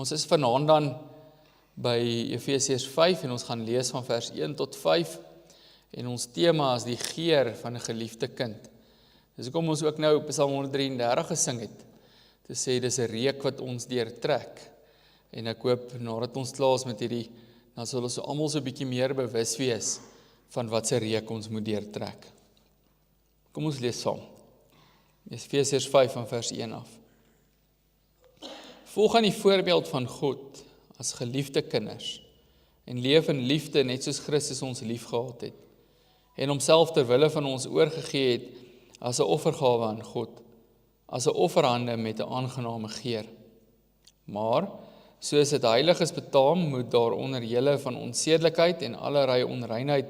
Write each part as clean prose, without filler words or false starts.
Ons is vanaand dan by Efesiërs 5 en ons gaan lees van vers 1 tot 5 en ons tema is die geur van 'n geliefde kind. Dis hoekom ons ook nou Psalm 133 gesing het, te sê dis 'n reuk wat ons deurtrek. En ek hoop nadat ons klaar is met hierdie, dan sal ons almal so 'n bietjie meer bewus wees van wat se reuk ons moet deurtrek. Kom ons lees saam. Efesiërs 5 van vers 1 af. Volg aan die voorbeeld van God as geliefde kinders en leef in liefde net soos Christus ons liefgehad het en homself ter wille van ons oorgegee het as 'n offergawe aan God, as 'n offerhande met 'n aangename geur. Maar soos dit heilig is betaam, moet daar onder julle van onsedelikheid en allerlei onreinheid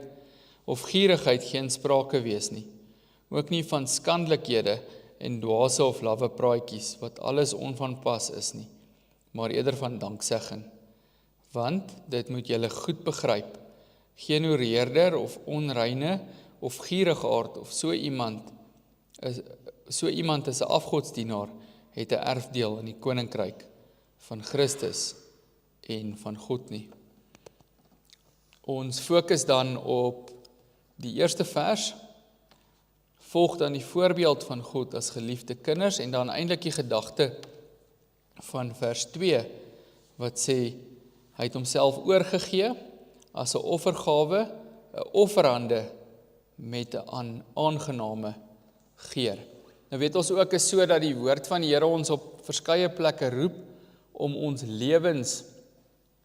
of gierigheid geen sprake wees nie. Ook nie van skandelikhede en dwaase of lawwe praatjies, wat alles onvanpas is nie, maar eerder van danksegging. Want dit moet julle goed begryp, geen oreerder of onreine of gierige aard of so iemand is 'n afgodsdienaar, het 'n erfdeel in die koninkryk van Christus en van God nie. Ons fokus dan op die eerste vers, volg dan die voorbeeld van God as geliefde kinders en dan eintlik die gedagte van vers 2 wat sê hy het homself oorgegee as 'n offergawe, 'n offerhande met 'n aangename geur. Nou weet ons ook is so dat die woord van die Here ons op verskeie plekke roep om ons lewens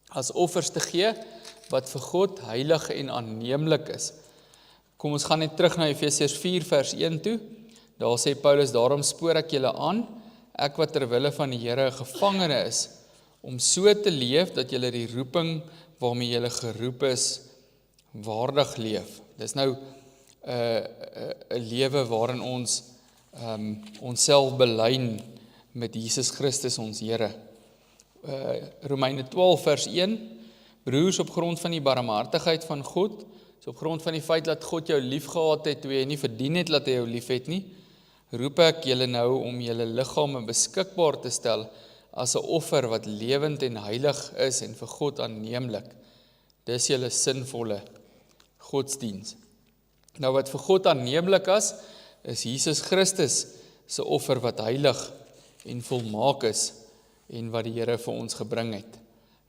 as offers te gee wat vir God heilig en aanneemlik is. Kom ons gaan net terug na Efesiërs 4 vers 1 toe. Daar sê Paulus, daarom spoor ek julle aan, ek wat ter wille van die Here 'n gevangene is, om so te leef dat julle die roeping waarmee julle geroep is, waardig leef. Dis nou 'n lewe waarin ons onsself belyn met Jesus Christus ons Here. Romeine 12 vers 1, broers, op grond van die barmhartigheid van God, so op grond van die feit dat God jou lief gehad het, toe jy nie verdien het dat hy jou lief het nie, roep ek julle nou om julle liggame beskikbaar te stel as 'n offer wat lewend en heilig is en vir God aanneemlik. Dis julle sinvolle godsdiens. Nou wat vir God aanneemlik is Jesus Christus se offer wat heilig en volmaak is en wat die Here vir ons gebring het.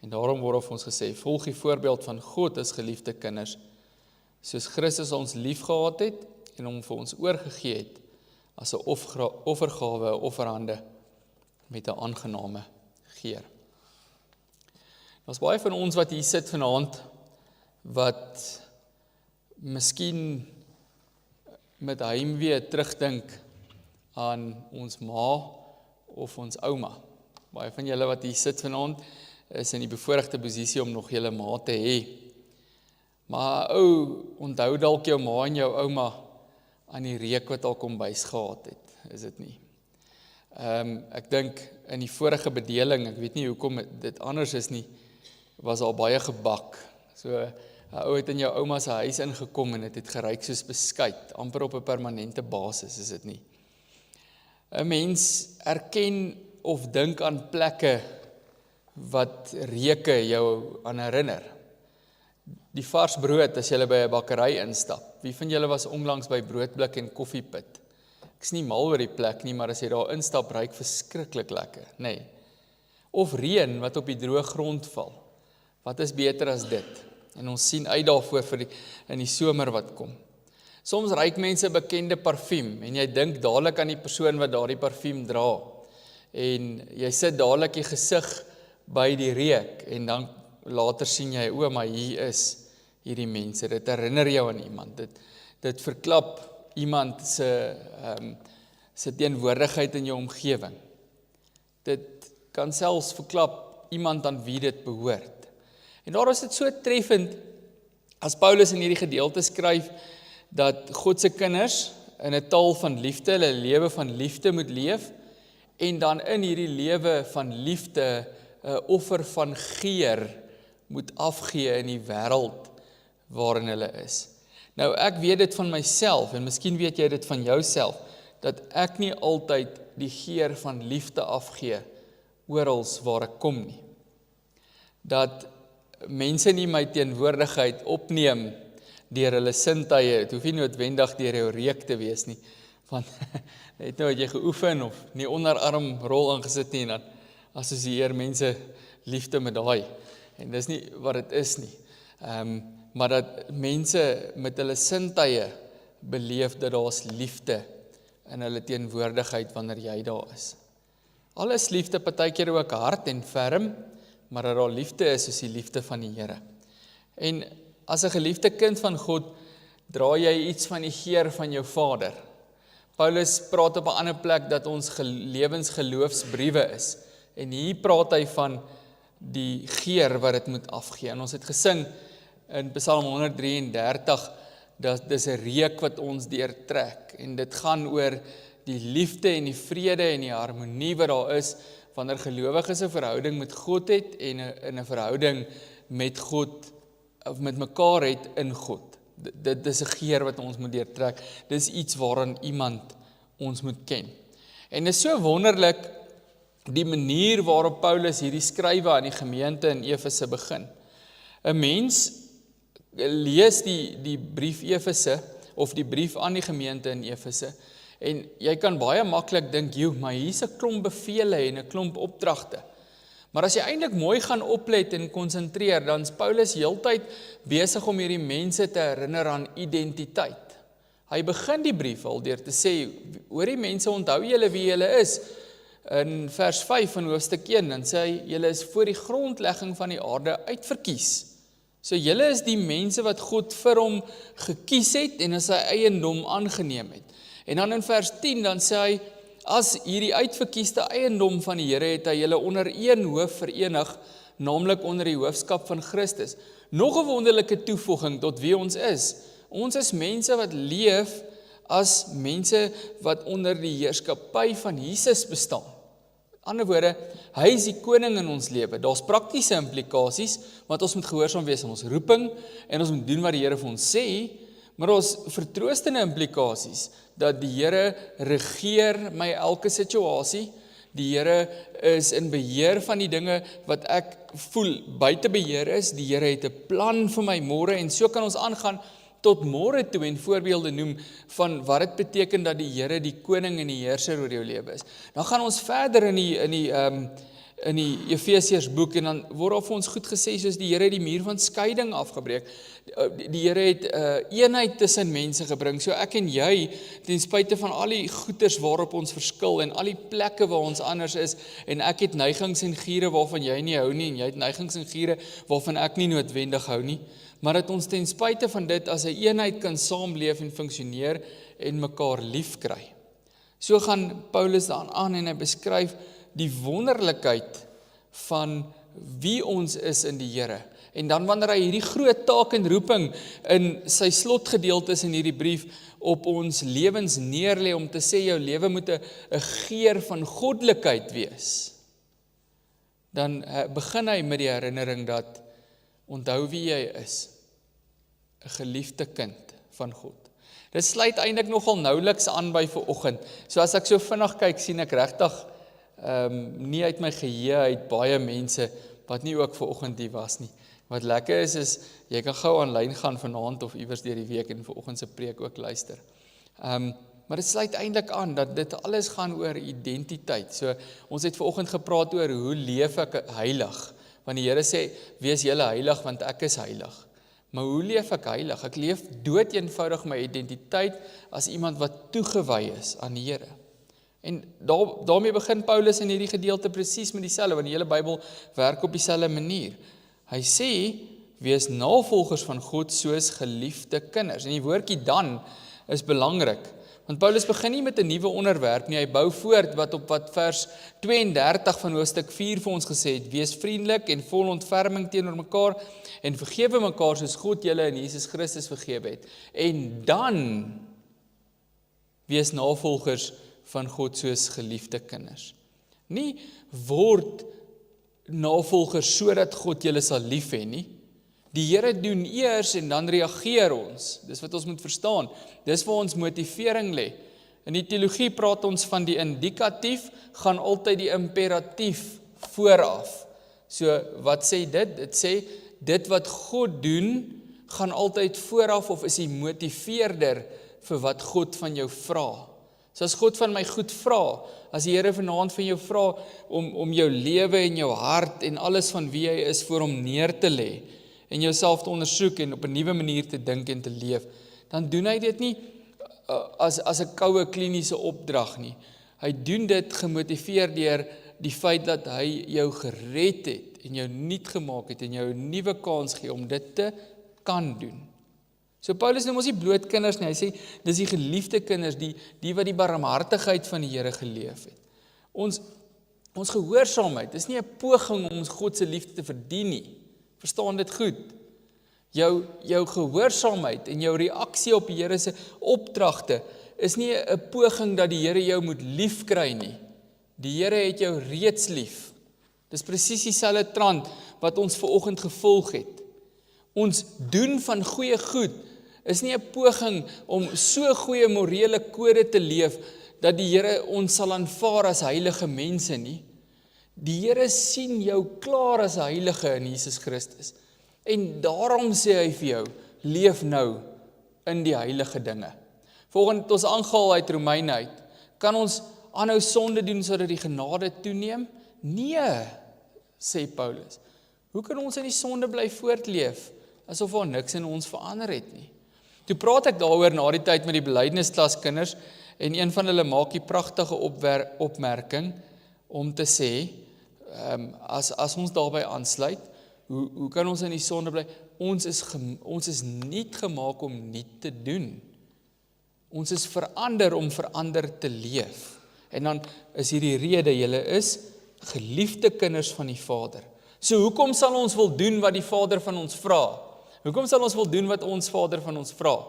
En daarom word vir ons gesê, volg die voorbeeld van God as geliefde kinders, soos Christus ons liefgehad het en hom vir ons oorgegee het as 'n offergawe, 'n offerhande met 'n aangename geur. Daar's baie van ons wat hier sit vanaand wat miskien met heimwee terugdink aan ons ma of ons ouma. Baie van julle wat hier sit vanaand is in die bevoorregte posisie om nog julle ma te hê. Maar onthou dalk jou ma en jou ouma aan die reuk wat al kombuis gehad het, is dit nie? Ek dink in die vorige bedeling, ek weet nie hoekom dit anders is nie, was al baie gebak. So 'n ou het in jou ouma se huis ingekom en dit het geruik soos beskuit, amper op 'n permanente basis, is dit nie? 'n Mens erken of dink aan plekke wat reuke jou aan herinner. Die vars brood as jy by 'n bakkery instap. Wie van julle was onlangs by Broodblik en Koffiepit? Ek is nie mal oor die plek nie, maar as jy daar instap, ruik verskriklik lekker, nê? Of reën wat op die droë grond val. Wat is beter as dit? En ons sien uit daarvoor in die somer wat kom. Soms ruik mense bekende parfuum en jy dink dadelik aan die persoon wat daardie parfuum dra. En jy sit dadelik die gesig by die reuk en dan later sien jy, maar hier is hierdie mense. Dit herinner jou aan iemand. Dit verklap iemand se teenwoordigheid in jou omgewing. Dit kan selfs verklap iemand aan wie dit behoort. En daar is dit so treffend as Paulus in hierdie gedeelte skryf dat God se kinders in 'n taal van liefde, hulle lewe van liefde moet leef en dan in hierdie lewe van liefde 'n offer van geur moet afgee in die wêreld waarin hulle is. Nou ek weet dit van myself en miskien weet jy dit van jouself dat ek nie altyd die geur van liefde afgee orals waar ek kom nie. dat mense nie my teenwoordigheid opneem deur hulle sintuie. Het hoef nie noodwendig deur jou reuk te wees nie, want net nou het jy geoefen of nie onderarm rol ingesit nie, en dan assosieer mense liefde met daai, en dis nie wat dit is nie. Maar dat mense met hulle sintuie beleef dat daar is liefde in hulle teenwoordigheid wanneer jy daar is. Al is liefde partykeer ook hard en ferm, maar dat daar liefde is soos die liefde van die Here. En as 'n geliefde kind van God, dra jy iets van die geur van jou Vader. Paulus praat op 'n ander plek dat ons lewensgeloofsbriewe is. En hier praat hy van die geur wat dit moet afgee. En ons het gesing in Psalm 133, dat dis 'n reuk wat ons deurtrek. En dit gaan oor die liefde en die vrede en die harmonie wat daar is, wanneer gelowiges 'n verhouding met God het en 'n verhouding met God, of met mekaar het in God. Dit is 'n geur wat ons moet deurtrek. Dis iets waaraan iemand ons moet ken. En dit is so wonderlik die manier waarop Paulus hierdie skrywe aan die gemeente in Efese begin. 'n Mens lees die brief Efese, of die brief aan die gemeente in Efese, en jy kan baie maklik dink, maar hier's 'n klomp bevele en 'n klomp opdragte. Maar as jy eintlik mooi gaan oplet en konsentreer, dan is Paulus heeltyd besig om hierdie mense te herinner aan identiteit. Hy begin die brief al deur te sê, hoor die mense, onthou julle wie julle is. In vers 5 van hoofstuk 1, dan sê hy, julle is voor die grondlegging van die aarde uitverkies. So julle is die mense wat God vir hom gekies het en as sy eiendom aangeneem het. En dan in vers 10, dan sê hy, as hierdie uitverkieste eiendom van die Here het hy julle onder een hoof verenig, naamlik onder die hoofskap van Christus. Nog 'n wonderlike toevoeging tot wie ons is. Ons is mense wat leef as mense wat onder die heerskappy van Jesus bestaan. Ander woorde, hy is die koning in ons lewe. Daar's praktiese implikasies, want ons moet gehoorsaam wees aan ons roeping, en ons moet doen wat die Here vir ons sê, maar ons vertroostende implikasies, dat die Here regeer my elke situasie, die Here is in beheer van die dinge wat ek voel buite beheer is, die Here het 'n plan vir my môre, en so kan ons aangaan tot môre toe en voorbeelde noem van wat dit beteken dat die Here die koning en die heerser oor jou lewe is. Dan gaan ons verder in die Efesiërs boek, en dan word daar vir ons goed gesê, soos die Here die muur van skeiding afgebreek. Die Here het eenheid tussen mense gebring, so ek en jy, ten spyte van al die goeters waarop ons verskil, en al die plekke waar ons anders is, en ek het neigings en giere waarvan jy nie hou nie, en jy het neigings en giere waarvan ek nie noodwendig hou nie, maar dat ons ten spyte van dit as 'n eenheid kan saamleef en funksioneer en mekaar lief kry. So gaan Paulus aan en hy beskryf die wonderlikheid van wie ons is in die Here. En dan wanneer hy hierdie groot taak en roeping in sy slotgedeeltes in hierdie brief op ons lewens neerlê om te sê jou lewe moet 'n geur van goddelikheid wees, dan begin hy met die herinnering dat onthou wie jy is, 'n geliefde kind van God. Dit sluit eintlik nogal nouliks aan by vanoggend. So as ek so vinnig kyk, sien ek regtig nie uit my geheue uit baie mense wat nie ook vanoggend hier was nie. Wat lekker is jy kan gou aanlyn gaan vanaand of iewers deur die week en vanoggend se preek ook luister. Maar dit sluit eintlik aan dat dit alles gaan oor identiteit. So ons het vanoggend gepraat oor hoe leef ek heilig. Want die Here sê, wees julle heilig want ek is heilig. Maar hoe leef ek heilig? Ek leef dood eenvoudig my identiteit as iemand wat toegewy is aan die Here. En daarmee begin Paulus in hierdie gedeelte presies met dieselfde, want die hele Bybel werk op dieselfde manier. Hy sê, wees navolgers van God soos geliefde kinders. En die woordjie dan is belangrik, want Paulus begin nie met 'n nuwe onderwerp nie, hy bou voort wat vers 32 van hoofstuk 4 vir ons gesê het, wees vriendelik en vol ontferming teenoor mekaar, en vergewe mekaar soos God julle in Jesus Christus vergewe het. En dan, wees navolgers van God soos geliefde kinders. Nie word navolgers sodat God julle sal lief hê nie. Die Here doen eers en dan reageer ons. Dis wat ons moet verstaan. Dis waar ons motivering lê. In die teologie praat ons van die indikatief, gaan altyd die imperatief vooraf. So, wat sê dit? Dit sê, dit wat God doen, gaan altyd vooraf of is die motiveerder vir wat God van jou vra. So as God van my goed vra, as die Here vanaand van jou vra om jou lewe en jou hart en alles van wie jy is voor hom neer te lê en jouself te ondersoek en op 'n nuwe manier te dink en te leef, dan doen hy dit nie as 'n koue kliniese opdrag nie. Hy doen dit gemotiveer deur die feit dat hy jou gered het en jou nuut gemaak het en jou 'n nuwe kans gee om dit te kan doen. So Paulus noem ons nie bloot kinders nie, hy sê, dis die geliefde kinders, die wat die barmhartigheid van die Here geleef het. Ons gehoorsaamheid, is nie 'n poging om ons God se liefde te verdien nie. Verstaan dit goed? Jou gehoorsaamheid en jou reaksie op die Here se opdragte, is nie 'n poging dat die Here jou moet lief kry nie. Die Here het jou reeds lief. Dis presies dieselfde trant wat ons vanoggend gevolg het. Ons doen van goeie goed is nie 'n poging om so goeie morele kode te leef dat die Here ons sal aanvaar as heilige mense nie. Die Here sien jou klaar as 'n heilige in Jesus Christus. En daarom sê hy vir jou, leef nou in die heilige dinge. Volgens het ons aangehaal uit Romeine uit, kan ons aanhou sonde doen sodat die genade toeneem? Nee, sê Paulus. Hoe kan ons in die sonde bly voortleef, asof daar niks in ons verander het nie? Toe praat ek daaroor na die tyd met die belydenisklaskinders, en een van hulle maak die pragtige opmerking, om te sê, as ons daarby aansluit, hoe kan ons in die sonde bly? Ons is nie gemaak om nie te doen. Ons is verander om verander te leef. En dan is hierdie rede, julle is geliefde kinders van die Vader. So hoekom sal ons wil doen wat die Vader van ons vra? Hoekom sal ons wil doen wat ons Vader van ons vra?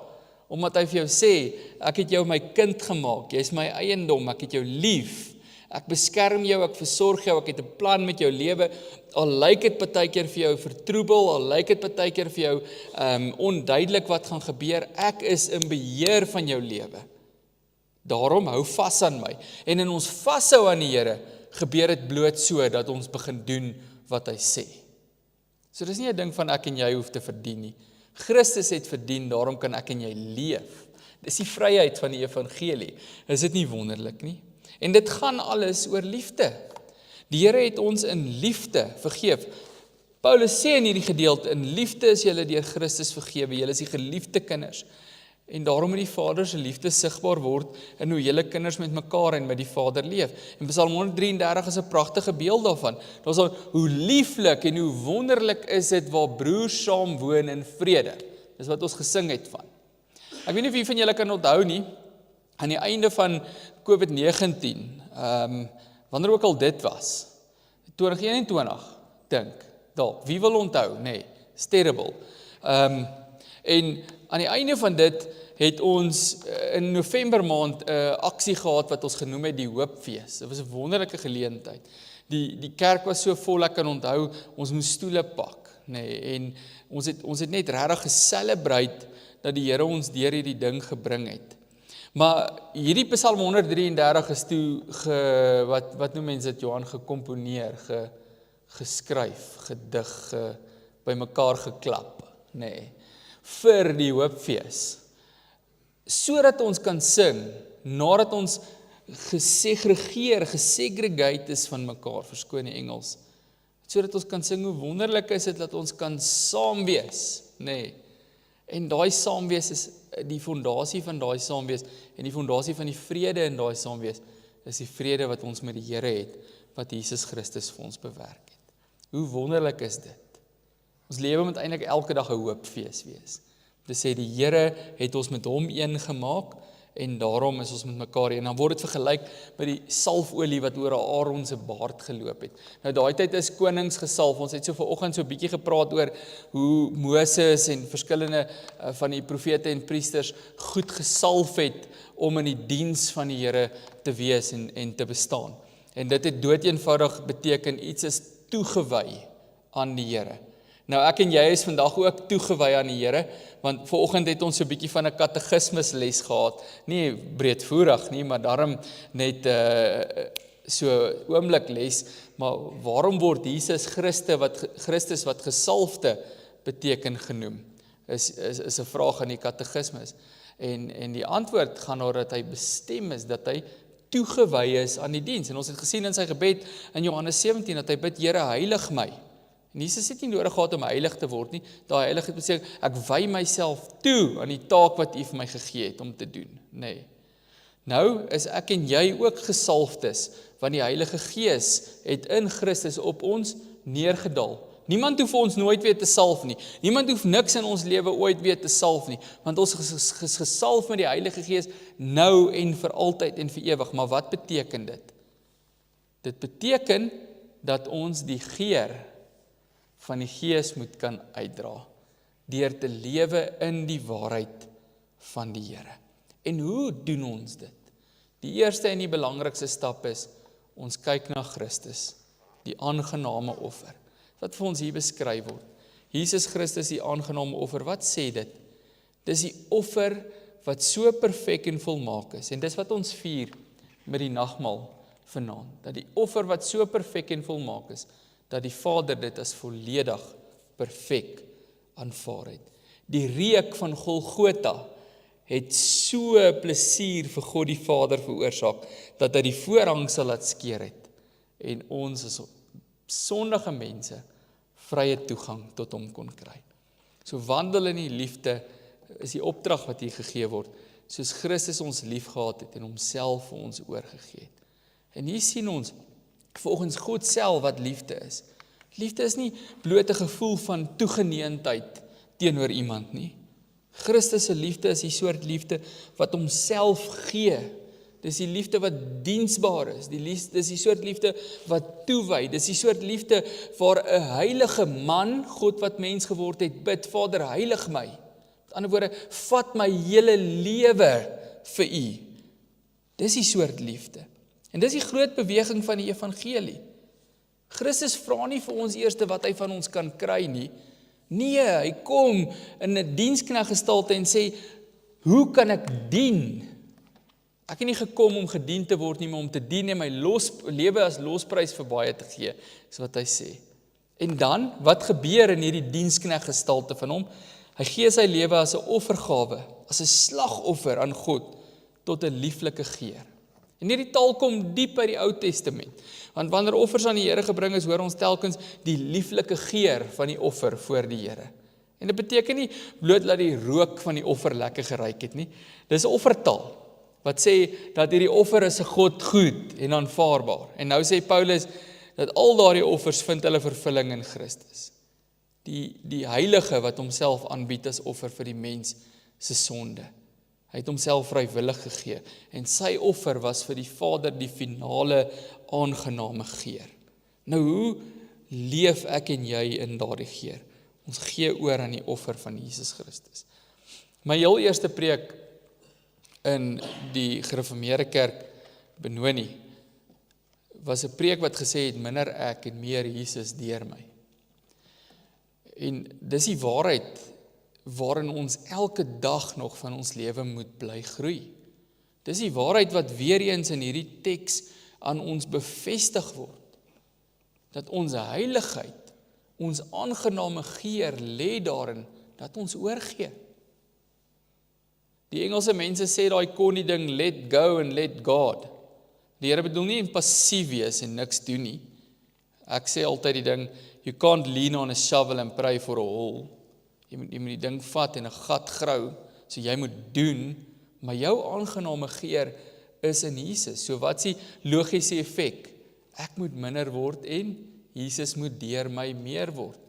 Omdat hy vir jou sê, ek het jou my kind gemaak, jy is my eiendom, ek het jou lief, ek beskerm jou, ek versorg jou, ek het 'n plan met jou lewe, al lyk dit partykeer vir jou vertroebel, al lyk dit partykeer vir jou onduidelik wat gaan gebeur, ek is in beheer van jou lewe. Daarom hou vas aan my. En in ons vashou aan die Here, gebeur dit bloot so dat ons begin doen wat hy sê. So dis nie 'n ding van ek en jy hoef te verdien nie. Christus het verdien, daarom kan ek en jy leef. Dis die vryheid van die evangelie. Is dit nie wonderlik nie? En dit gaan alles oor liefde. Die Here het ons in liefde vergeef. Paulus sê in hierdie gedeelte, in liefde is julle deur Christus vergewe, julle is die geliefde kinders. En daarom moet die Vader se liefde sigbaar word in hoe julle kinders met mekaar en met die Vader leef. En Psalm 133 is 'n pragtige beeld daarvan. Daar staan hoe lieflik en hoe wonderlik is dit waar broers saam woon in vrede. Dis wat ons gesing het van. Ek weet nie of wie van julle kan onthou nie, aan die einde van COVID-19, wanneer ook al dit was, 2021, dink, dalk, wie wil onthou? Nee, it's terrible. En aan die einde van dit het ons in November maand 'n aksie gehad wat ons genoem het die Hoopfees. Dit was 'n wonderlike geleentheid. Die kerk was so vol, ek kan onthou, ons moes stoele pak, nee, en ons het net regtig geselebreit dat die Here ons deur hierdie ding gebring het. Maar hierdie Psalm 133 is toe wat noem mense dit, Johan, gekomponeer, geskryf, gedig, bymekaar geklap, nee, vir die Hoopfees. Sodat ons kan sing, nadat ons gesegregate is van mekaar, verskoon die Engels, sodat ons kan sing, hoe wonderlik is dit dat ons kan saam wees, nee. En daai saamwees is die fondasie van daai saamwees, en die fondasie van die vrede in daai saamwees, is die vrede wat ons met die Here het, wat Jesus Christus vir ons bewerk het. Hoe wonderlik is dit? Ons lewe moet eintlik elke dag 'n hoopfees wees. Dit sê die Here het ons met hom een gemaak, en daarom is ons met mekaar een. En dan word dit vergelyk met die salfolie wat oor Aaron se baard geloop het. Nou daai tyd is konings gesalf. Ons het so vanoggend so 'n bietjie gepraat oor hoe Moses en verskillende van die profete en priesters goed gesalf het om in die diens van die Here te wees en te bestaan. En dit het doeteenvoudig beteken iets is toegewy aan die Here. Nou ek en jy is vandag ook toegewy aan die Here, want vanoggend het ons so 'n bietjie van 'n katekismus les gehad. Nie breedvoerig nie, maar daarom net so oomblik les, maar waarom word Jesus Christus wat gesalfde beteken genoem? Is 'n vraag in die katekismes. En die antwoord gaan oor dat hy bestem is, dat hy toegewy is aan die diens. En ons het gesien in sy gebed in Johannes 17, dat hy bid, Here, heilig my. En Jesus het nie nodig gehad om heilig te word nie. Daai heiligheid beteken, ek wy myself toe aan die taak wat U vir my gegee het om te doen. Nee. Nou is ek en jy ook gesalfdes, want die Heilige Gees het in Christus op ons neergedaal. Niemand hoef ons nooit weer te salf nie. Niemand hoef niks in ons lewe ooit weer te salf nie, want ons is gesalf met die Heilige Gees nou en vir altyd en vir ewig. Maar wat beteken dit? Dit beteken dat ons die geur van die Gees moet kan uitdra, deur te lewe in die waarheid van die Here. En hoe doen ons dit? Die eerste en die belangrikste stap is, ons kyk na Christus, die aangename offer, wat vir ons hier beskryf word. Jesus Christus, die aangename offer, wat sê dit? Dis die offer wat so perfek en volmaak is, en dis wat ons vier met die nagmaal vanaand, dat die offer wat so perfek en volmaak is, dat die Vader dit as volledig perfek aanvaar het. Die reuk van Golgotha het so plesier vir God die Vader veroorsaak, dat hy die voorhangsel laat skeur het, en ons as sondige mense vrye toegang tot hom kon kry. So wandel in die liefde is die opdrag wat hier gegee word, soos Christus ons lief gehad het en homself vir ons oorgegee het. En hier sien ons volgens God self wat liefde is. Liefde is nie bloot 'n gevoel van toegeneentheid teenoor iemand nie. Christus se liefde is die soort liefde wat homself gee. Dis die liefde wat diensbaar is. Dis die soort liefde wat toewy. Dis die soort liefde waar 'n heilige man, God wat mens geword het, bid, Vader, heilig my. Met ander woorde, vat my hele lewe vir U. Dis die soort liefde. En dis die groot beweging van die evangelie. Christus vra nie vir ons eerste wat hy van ons kan kry nie. Nee, hy kom in 'n diensknegtgestalte en sê, hoe kan ek dien? Ek het nie gekom om gedien te word nie, maar om te dien en my lewe as losprys vir baie te gee, is wat hy sê. En dan, wat gebeur in hierdie diensknegtgestalte van hom? Hy gee sy lewe as 'n offergawe, as 'n slagoffer aan God, tot 'n lieflike geur. En hierdie taal kom diep uit die Ou Testament, want wanneer offers aan die Here gebring is, hoor ons telkens die lieflike geur van die offer voor die Here. En dit beteken nie bloot dat die rook van die offer lekker geruik het nie. Dis offertaal wat sê dat hierdie offer is 'n God goed en aanvaarbaar. En nou sê Paulus dat al daardie offers vind hulle vervulling in Christus. Die heilige wat homself aanbied as offer vir die mens se sonde. Hy het homself vrywillig gegee en sy offer was vir die Vader die finale aangename geur. Nou hoe leef ek en jy in daardie geur? Ons gee oor aan die offer van Jesus Christus. My heel eerste preek in die gereformeerde kerk Benoni was 'n preek wat gesê het, minder ek en meer Jesus deur my. En dis die waarheid waarin ons elke dag nog van ons lewe moet bly groei. Dis die waarheid wat weer eens in hierdie teks aan ons bevestig word. Dat ons heiligheid, ons aangename geur lê daarin dat ons oorgee. Die Engelse mense sê daai konnie ding, let go and let God. Die Here bedoel nie passief wees en niks doen nie. Ek sê altyd die ding, you can't lean on a shovel and pray for a hole. Jy moet die ding vat en 'n gat grou, so jy moet doen, maar jou aangename geur is in Jesus. So wat is die logiese effek? Ek moet minder word en Jesus moet deur my meer word.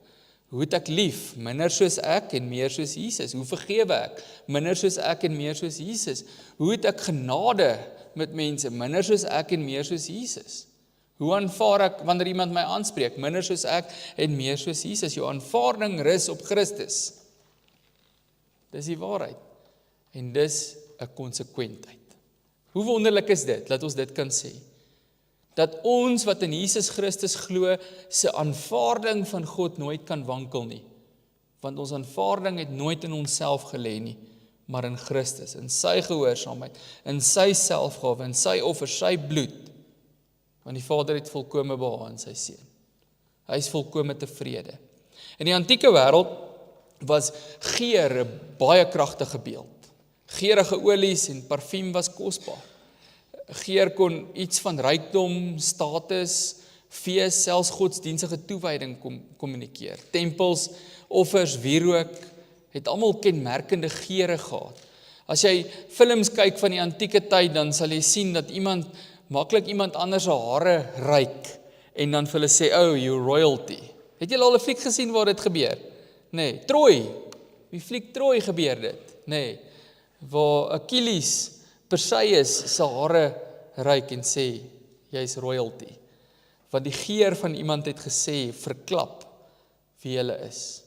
Hoe het ek lief? Minder soos ek en meer soos Jesus. Hoe vergewe ek? Minder soos ek en meer soos Jesus. Hoe het ek genade met mense? Minder soos ek en meer soos Jesus. Hoe aanvaar ek wanneer iemand my aanspreek? Minder soos ek en meer soos Jesus. Jou aanvaarding rus op Christus. Dis die waarheid. En dis 'n konsekwentheid. Hoe wonderlik is dit, dat ons dit kan sê. Dat ons wat in Jesus Christus glo, se aanvaarding van God nooit kan wankel nie. Want ons aanvaarding het nooit in onsself gelê nie, maar in Christus, in sy gehoorsaamheid, in sy selfgawe, in sy offer, sy bloed, want die Vader het volkome behaag in sy seun. Hy is volkome tevrede. In die antieke wêreld was geur 'n baie kragtige beeld. Geurige olies en parfuum was kosbaar. Geur kon iets van rykdom, status, fees, selfs godsdienstige toewyding kommunikeer. Tempels, offers, wierook het almal kenmerkende geure gehad. As jy films kyk van die antieke tyd, dan sal jy sien dat maklik iemand anders se hare ruik en dan vir hulle sê, "Oh, you royalty." Het julle al 'n fliek gesien waar dit gebeur? Nee, Troy. Wie fliek Troy gebeur dit? Nee. Waar Achilles, Perseus se hare ruik en sê, "Jy's royalty." Want die geur van iemand het gesê, verklap wie hulle is.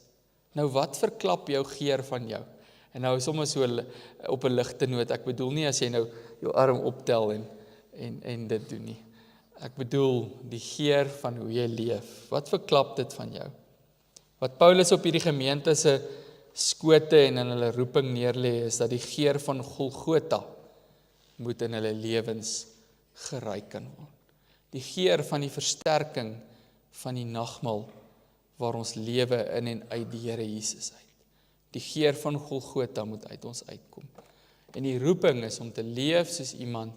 Nou wat verklap jou geur van jou? En nou sommer so op 'n ligte noot, ek bedoel nie as jy nou jou arm optel en dit doen nie. Ek bedoel die geur van hoe jy leef. Wat verklap dit van jou? Wat Paulus op hierdie gemeente se skote en in hulle roeping neerlê, is dat die geur van Golgotha moet in hulle lewens geruik kan word. Die geur van die versterking van die nagmaal waar ons lewe in en uit die Here Jesus uit. Die geur van Golgotha moet uit ons uitkom. En die roeping is om te leef soos iemand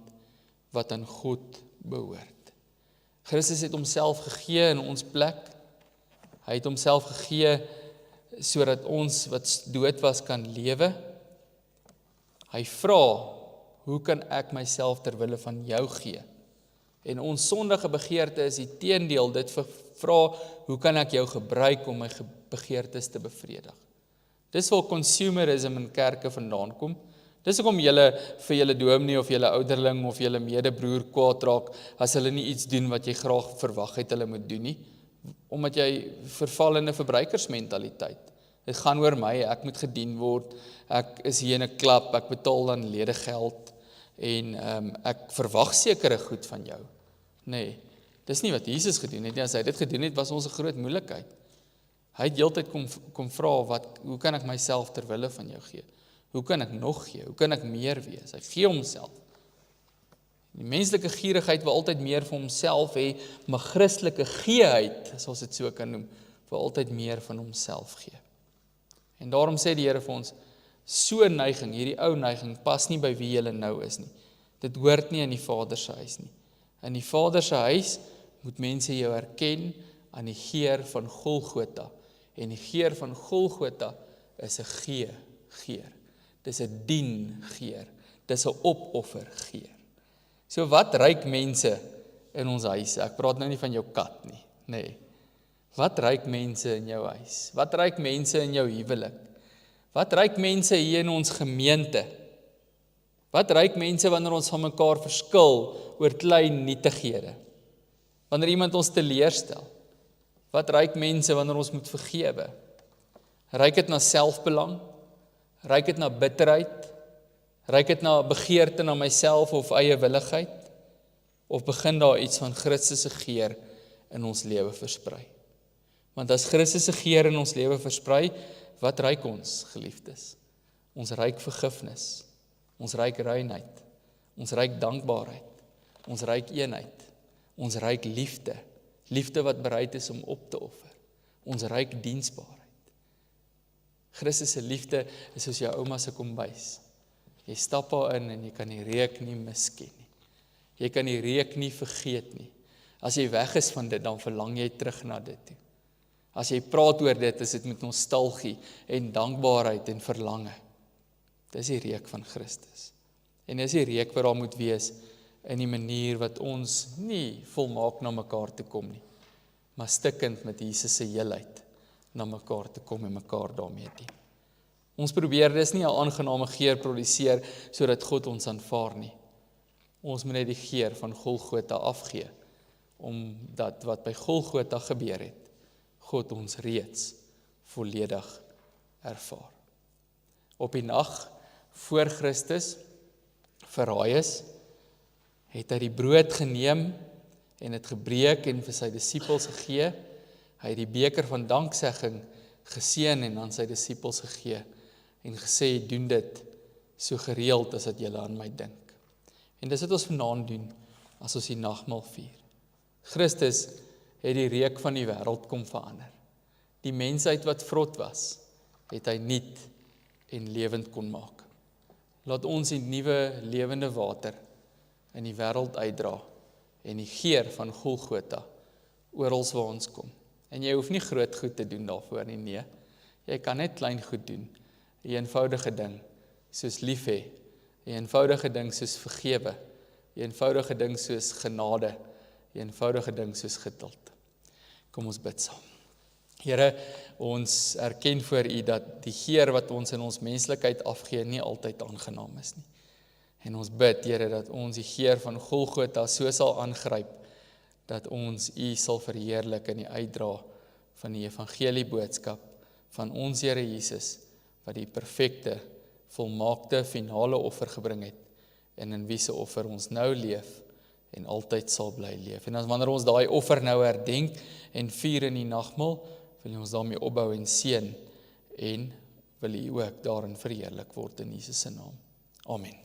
wat aan God behoort. Christus het homself gegee in ons plek. Hy het homself gegee sodat ons wat dood was kan lewe. Hy vra, hoe kan ek myself ter wille van jou gee? En ons sondige begeerte is die teendeel, dit vra, hoe kan ek jou gebruik om my begeertes te bevredig? Dis waar consumerism in kerke vandaan kom. Dis hoekom vir julle dominee of julle ouderling of julle medebroer kwaad raak as hulle nie iets doen wat jy graag verwag het hulle moet doen nie, omdat jy verval in 'n verbruikersmentaliteit. Dit gaan oor my, ek moet gedien word, ek is hier in 'n klub, ek betaal dan ledegeld en ek verwag sekere goed van jou. Nee, dis nie wat Jesus gedoen het nie. As hy dit gedoen het, was ons 'n groot moeilikheid. Hy het heeltyd kom vra, hoe kan ek myself ter wille van jou gee? Hoe kan ek nog gee? Hoe kan ek meer wees? Hy gee homself. Die menslike gierigheid wil altyd meer vir homself hê, maar Christelike geeheid, as ons dit so kan noem, wil altyd meer van homself gee. En daarom sê die Here vir ons, so 'n neiging, hierdie ou neiging, pas nie by wie jy nou is nie. Dit hoort nie in die Vader se huis nie. In die Vader se huis moet mense jou herken aan die geur van Golgotha. En die geur van Golgotha is 'n geur. Dis 'n diengeur. Dis 'n opoffer geur. So wat ruik mense in ons huise? Ek praat nou nie van jou kat nie. Nee. Wat ruik mense in jou huis? Wat ruik mense in jou huwelik? Wat ruik mense hier in ons gemeente? Wat ruik mense wanneer ons van mekaar verskil oor klein nietighede? Wanneer iemand ons teleurstel? Wat ruik mense wanneer ons moet vergewe? Ruik dit na selfbelang? Ruik dit na bitterheid? Ruik dit na begeerte na myself of eie willigheid? Of begin daar iets van Christus se geur in ons lewe versprei? Want as Christus se geur in ons lewe versprei, wat ruik ons, geliefdes? Ons ruik vergifnis, ons ruik reinheid, ons ruik dankbaarheid, ons ruik eenheid, ons ruik liefde, liefde wat bereid is om op te offer, ons ruik diensbaarheid. Christus se liefde is soos jou ouma se kombuis. Jy stap daarin en jy kan die reuk nie misken nie. Jy kan die reuk nie vergeet nie. As jy weg is van dit, dan verlang jy terug na dit toe. As jy praat oor dit, is dit met nostalgie en dankbaarheid en verlange. Dis die reuk van Christus. En dis die reuk wat daar moet wees in die manier wat ons nie volmaak na mekaar te kom nie, maar stikkend met Jesus se heelheid na mekaar te kom en mekaar daarmee dien. Ons probeer dis nie 'n aangename geur produseer sodat God ons aanvaar nie. Ons moet net die geur van Golgotha afgee, omdat wat by Golgotha gebeur het, God ons reeds volledig ervaar. Op die nag voor Christus verraai is, het hy die brood geneem en het gebreek en vir sy disippels gegee. Hy het die beker van danksegging geseën en aan sy disippels gegee en gesê, doen dit so gereeld as dat julle aan my dink. En dis wat ons vanaand doen as ons die nagmaal vier. Christus het die reuk van die wêreld kom verander. Die mensheid wat vrot was, het hy nuut en lewend kon maak. Laat ons die nuwe lewende water in die wêreld uitdra en die geur van Golgotha oral waar ons kom. En jy hoef nie groot goed te doen daarvoor nie, nee. Jy kan net klein goed doen. 'n eenvoudige ding soos lief hê, 'n eenvoudige ding soos vergewe, 'n eenvoudige ding soos genade, 'n eenvoudige ding soos geduld. Kom ons bid saam. Here, ons erken voor U dat die geur wat ons in ons menslikheid afgee nie altyd aangenaam is nie. En ons bid, Here, dat ons die geur van Golgotha so sal aangryp, dat ons U sal verheerlik in die uitdra van die evangelie boodskap van ons Here Jesus, wat die perfekte, volmaakte, finale offer gebring het, en in wie se offer ons nou leef, en altyd sal bly leef. En as wanneer ons daai offer nou herdenk, en vier in die nagmaal, wil U ons daarmee opbou en seën, en wil U ook daarin verheerlik word in Jesus se naam. Amen.